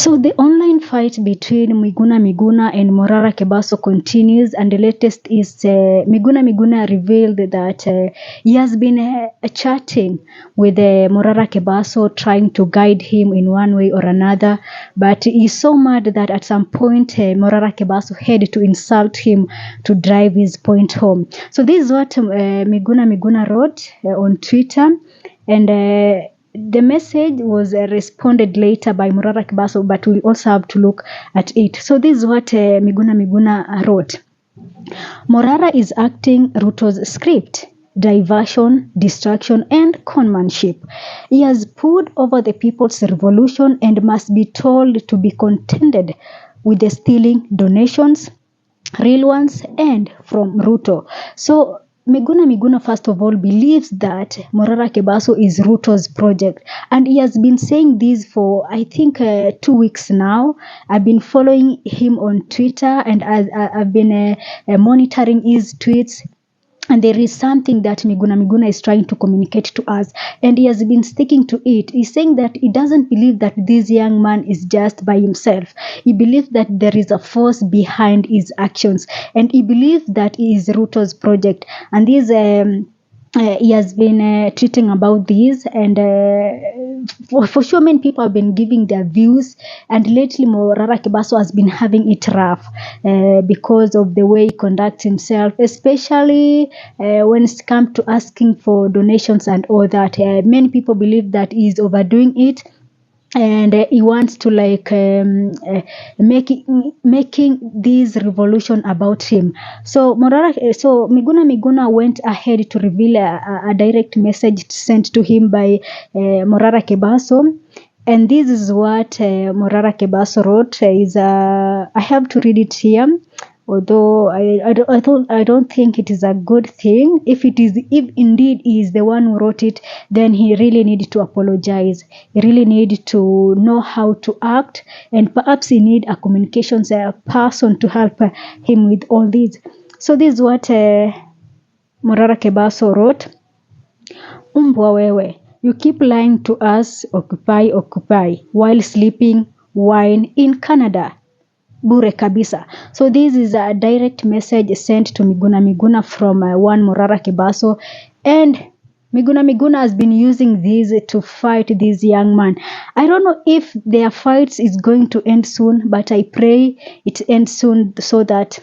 So the online fight between Miguna and Morara Kebasa continues, and the latest is Miguna revealed that he has been chatting with Morara Kebasa, trying to guide him in one way or another, but he's so mad that at some point Morara Kebasa had to insult him to drive his point home. So this is what Miguna wrote on Twitter, and the message was responded later by Morara Kebasa, but we also have to look at it. So this is what Miguna wrote. Morara is acting Ruto's script: diversion, distraction, and conmanship. He has poured over the people's revolution and must be told to be contented with the stealing donations, real ones, and from Ruto. So Miguna first of all believes that Morara Kebasa is Ruto's project, and he has been saying this for I think 2 weeks now. I've been following him on Twitter, and I've been monitoring his tweets. And there is something that Miguna is trying to communicate to us, and he has been sticking to it. He's saying that he doesn't believe that this young man is just by himself. He believes that there is a force behind his actions, and he believes that he is Ruto's project. And this he has been tweeting about this, and for sure many people have been giving their views, and lately Morara Kebasa has been having it rough because of the way he conducts himself, especially when it's come to asking for donations and all that. Many people believe that he's overdoing it, and he wants to making this revolution about him. So Miguna went ahead to reveal a direct message sent to him by Morara Kebasa. And this is what Morara Kebasa wrote. I have to read it here, although I don't think it is a good thing. If indeed he is the one who wrote it, then he really needs to apologize. He really needs to know how to act, and perhaps he need a communications person to help him with all this. So this is what Morara Kebasa wrote. Umbwa wewe, you keep lying to us, occupy, while sleeping wine in Canada. Bure kabisa. So this is a direct message sent to Miguna from one Morara Kebasa, and Miguna has been using this to fight this young man. I don't know if their fights is going to end soon, but I pray it ends soon so that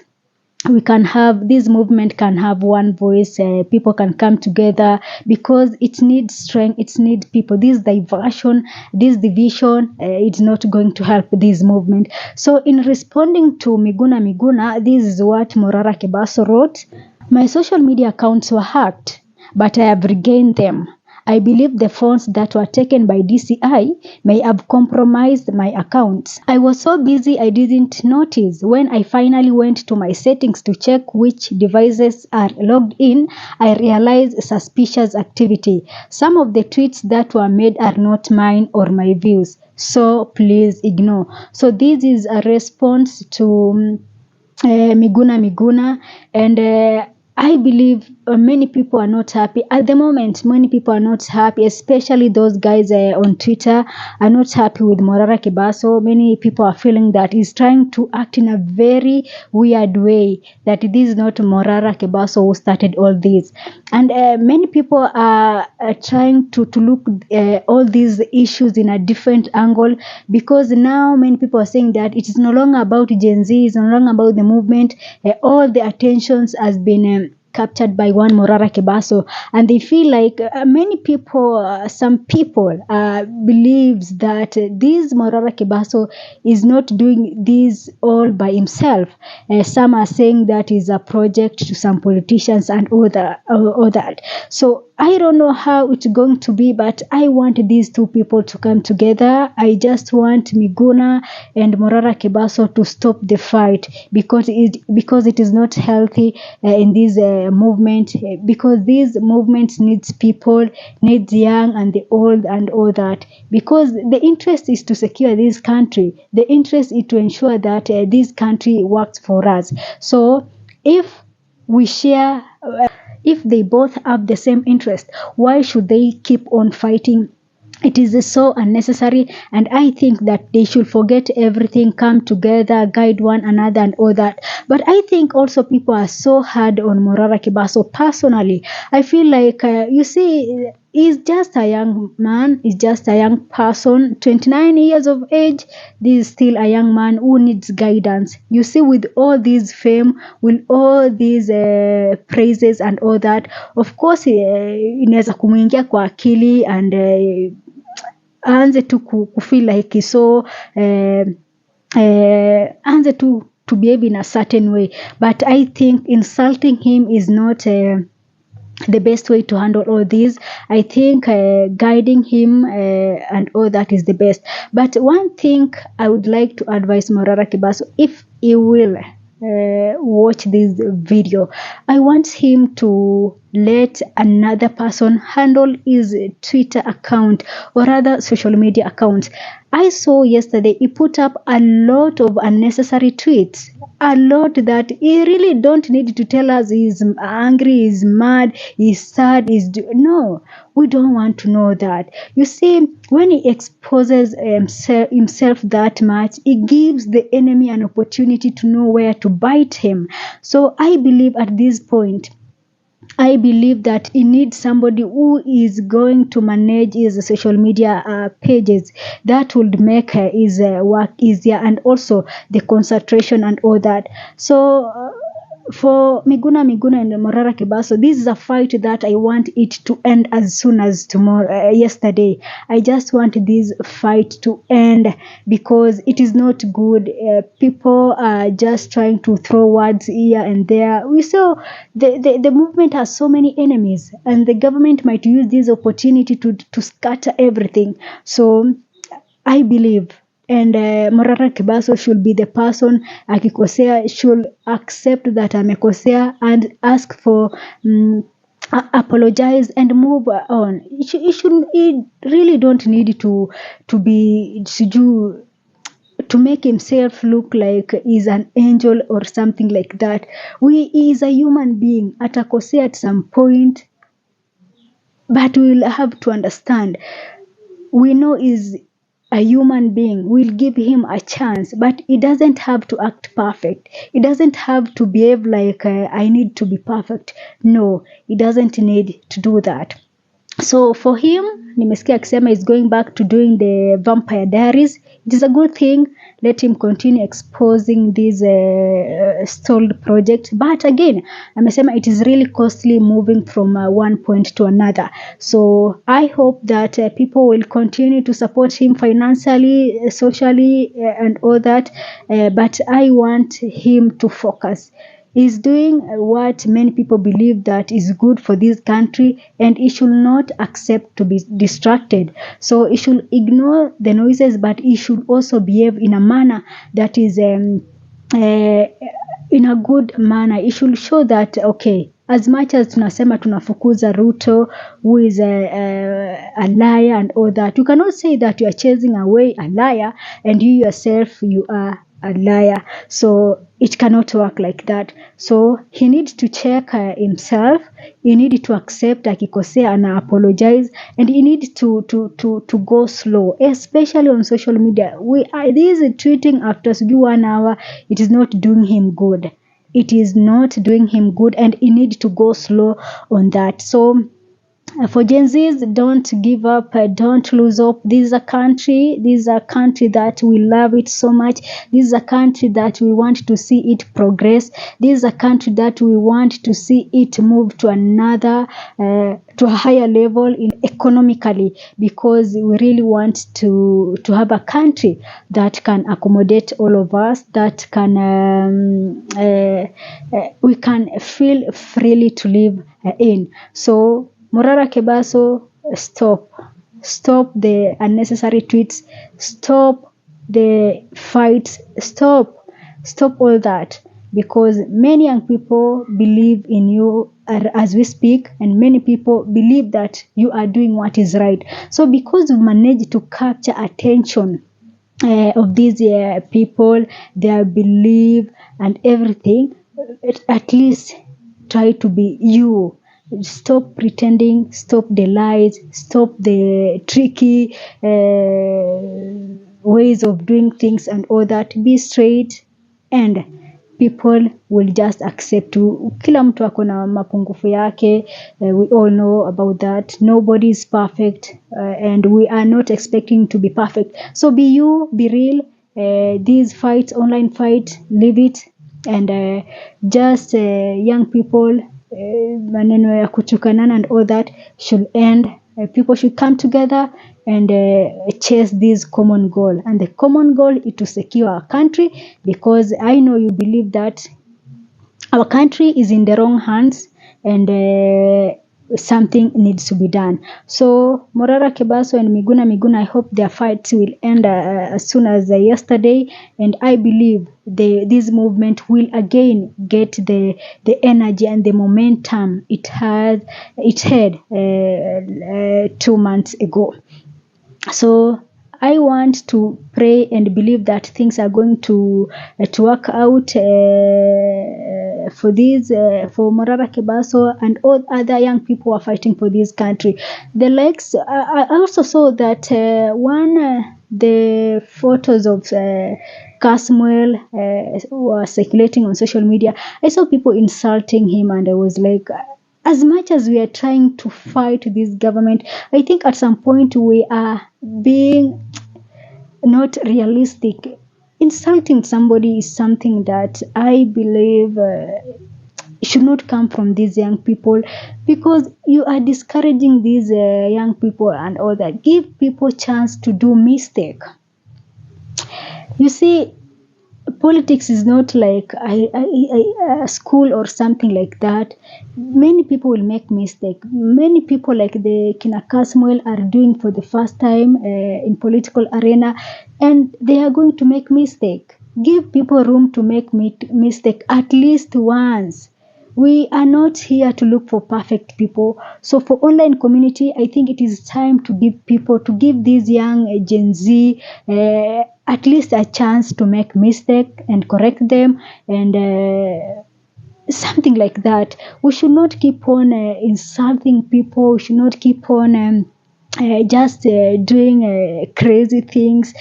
we can have this movement can have one voice. People can come together, because it needs strength, it needs people. This diversion, this division, it's not going to help this movement. So in responding to Miguna, this is what Morara Kebasa wrote. My social media accounts were hacked, but I have regained them. I believe the phones that were taken by DCI may have compromised my accounts. I was so busy I didn't notice. When I finally went to my settings to check which devices are logged in, I realized suspicious activity. Some of the tweets that were made are not mine or my views, so please ignore. So this is a response to Miguna, and I believe many people are not happy. At the moment, many people are not happy, especially those guys on Twitter are not happy with Morara Kebasa. Many people are feeling that he's trying to act in a very weird way, that this is not Morara Kebasa who started all this. And many people are trying to look all these issues in a different angle, because now many people are saying that it is no longer about Gen Z, it's no longer about the movement. All the attentions has been captured by one Morara Kebasa, and they feel like many people, some people believes that this Morara Kebasa is not doing this all by himself. Some are saying that is a project to some politicians and all that. So I don't know how it's going to be, but I want these two people to come together. I just want Miguna and Morara Kebasa to stop the fight, because it is not healthy in this movement, because these movements needs people, needs young and the old and all that, because the interest is to secure this country. The interest is to ensure that this country works for us. So if we share if they both have the same interest, why should they keep on fighting it is so unnecessary, and I think that they should forget everything, come together, guide one another and all that. But I think also people are so hard on Morara Kebaso. Personally, I feel like you see, he's just a young man, he's just a young person, 29 years of age. This is still a young man who needs guidance. You see, with all this fame, with all these praises and all that, of course inaweza kumuingia kwa akili, and aanze tu kufeel like so aanze tu to behave in a certain way. But I think insulting him is not the best way to handle all this. I think guiding him and all that is the best. But one thing I would like to advise Morara Kebaso, if he will watch this video, I want him to let another person handle his Twitter account or other social media accounts. I saw yesterday he put up a lot of unnecessary tweets, a lot that he really don't need to tell us he's angry, he's mad, he's sad, no, we don't want to know that. You see, when he exposes himself that much, he gives the enemy an opportunity to know where to bite him. So I believe at this point, I believe that he needs somebody who is going to manage his social media pages. That would make his work easier, and also the concentration and all that. So for Miguna and Morara Kebaso, this is a fight that I want it to end as soon as tomorrow. Yesterday, I just want this fight to end because it is not good. People are just trying to throw words here and there. We saw the movement has so many enemies, and the government might use this opportunity to scatter everything. So I believe, and Morara Kebaso should be the person, akikosea should accept that amekosea and ask for apologize and move on. He really don't need to be to make himself look like he's an angel or something like that. He is a human being, atakosea at some point, but we'll have to understand, we know is a human being, we'll give him a chance, but he doesn't have to act perfect. He doesn't have to behave like I need to be perfect. No, he doesn't need to do that. So for him, nimesikia akisema is going back to doing the Vampire Diaries. It is a good thing. Let him continue exposing this stalled project. But again, amesema it is really costly moving from one point to another. So I hope that people will continue to support him financially, socially, and all that. But I want him to focus. He's doing what many people believe that is good for this country, and he should not accept to be distracted. So he should ignore the noises, but he should also behave in a manner that is in a good manner. He should show that, okay, as much as tunasema tunafukuza Ruto, who is a liar and all that, you cannot say that you are chasing away a liar and you yourself, you are a liar. So it cannot work like that. So he needs to check himself. He needs to accept akikosea and apologize, and he needs to go slow, especially on social media. This tweeting after 1 hour, it is not doing him good. It is not doing him good, and he needs to go slow on that. So for Gen Zs, don't give up, don't lose hope. This is a country that we love it so much. This is a country that we want to see it progress. This is a country that we want to see it move to another, to a higher level economically, because we really want to have a country that can accommodate all of us, that can we can feel freely to live in. So Morara Kebaso, stop the unnecessary tweets, stop the fights, stop all that, because many young people believe in you as we speak, and many people believe that you are doing what is right. So because you managed to capture attention of these people, their belief and everything, at least try to be you. Stop pretending, stop the lies, stop the tricky ways of doing things and all that. Be straight and people will just accept you. Kila mtu ako na mapungufu yake. We all know about that. Nobody is perfect, and we are not expecting to be perfect. So be you, be real. These fights, online fight, leave it. And just young people, maneno ya kuchukanana and all that should end. People should come together and chase this common goal. And the common goal is to secure our country, because I know you believe that our country is in the wrong hands, and something needs to be done. So Morara, Kebasa and Miguna, I hope their fights will end as soon as yesterday, and I believe this movement will again get the energy and the momentum it had 2 months ago. So I want to pray and believe that things are going to work out for Morara, Kebasa and all other young people who are fighting for this country. The likes, I also saw that the photos of Casmuel were circulating on social media. I saw people insulting him, and I was like, as much as we are trying to fight this government, I think at some point we are being not realistic. Insulting somebody is something that I believe should not come from these young people, because you are discouraging these young people and all that. Give people chance to do mistake. You see, politics is not like a school or something like that. Many people will make mistake. Many people like the Kina Kasmuel are doing for the first time in political arena, and they are going to make mistake. Give people room to make mistake at least once. We are not here to look for perfect people. So for online community, I think it is time to give these young Gen Z at least a chance to make mistake and correct them, and something like that. We should not keep on insulting people. We should not keep on just doing crazy things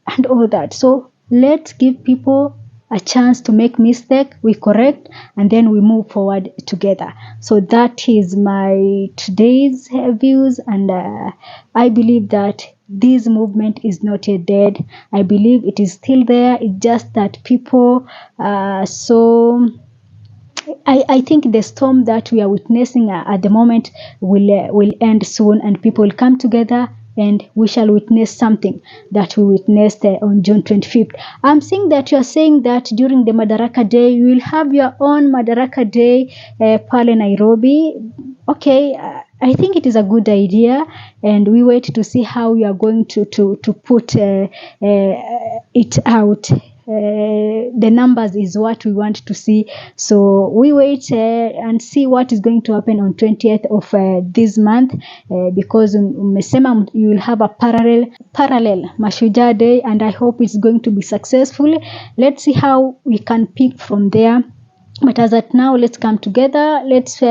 and all that. So let's give people a chance to make mistake, we correct, and then we move forward together. So that is my today's views, and I believe that this movement is not yet dead. I believe it is still there. It's just that people I think the storm that we are witnessing at the moment will end soon, and people will come together, and we shall witness something that we witnessed on June 25th. I'm seeing that you are saying that during the Madaraka Day, you will have your own Madaraka Day pale Nairobi. Okay, I think it is a good idea, and we wait to see how you are going to put it out. The numbers is what we want to see. So we wait and see what is going to happen on 20th of this month, because umesema you will have a parallel Mashujaa Day, and I hope it's going to be successful. Let's see how we can pick from there. But as at now, let's come together. Let's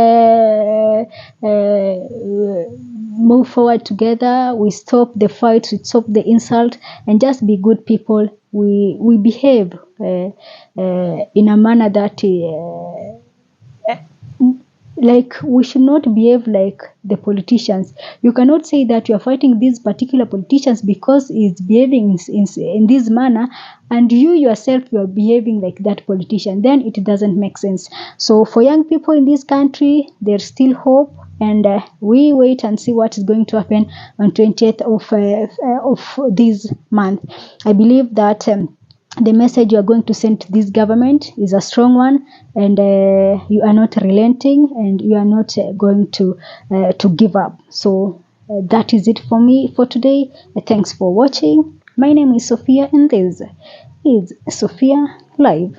move forward together. We stop the fight, we stop the insult, and just be good people. We behave in a manner that like we should not behave like the politicians. You cannot say that you are fighting these particular politicians because he's behaving in this manner, and you yourself you are behaving like that politician. Then it doesn't make sense. So for young people in this country, there's still hope, and we wait and see what is going to happen on 20th of this month. I believe that the message you are going to send to this government is a strong one, and you are not relenting, and you are not going to give up. So that is it for me for today. Thanks for watching. My name is Sophia, and this is Sophia Live.